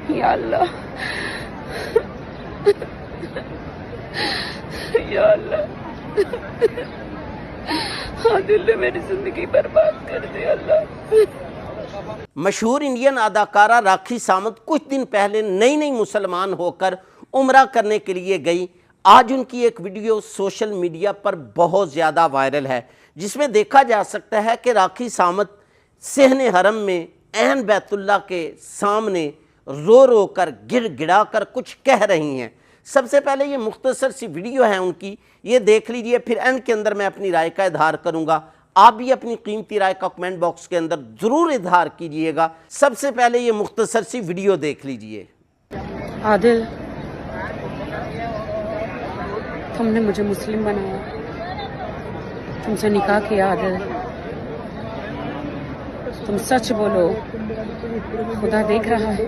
یا اللہ یا اللہ عادل نے میری زندگی برباد کر دی اللہ۔ مشہور انڈین اداکارہ راکھی سامنت کچھ دن پہلے نئی مسلمان ہو کر عمرہ کرنے کے لیے گئی۔ آج ان کی ایک ویڈیو سوشل میڈیا پر بہت زیادہ وائرل ہے، جس میں دیکھا جا سکتا ہے کہ راکھی سامنت صحن حرم میں عین بیت اللہ کے سامنے رو رو کر گڑ گڑا کر کچھ کہہ رہی ہیں۔ سب سے پہلے یہ مختصر سی ویڈیو ہے ان کی، یہ دیکھ لیجئے، پھر اینڈ کے اندر میں اپنی رائے کا اظہار کروں گا۔ آپ بھی اپنی قیمتی رائے کا کمنٹ باکس کے اندر ضرور اظہار کیجئے گا۔ سب سے پہلے یہ مختصر سی ویڈیو دیکھ لیجئے۔ عادل، تم نے مجھے مسلم بنایا، تم سے نکاح کیا عادل، تم سچ بولو، خدا دیکھ رہا ہے۔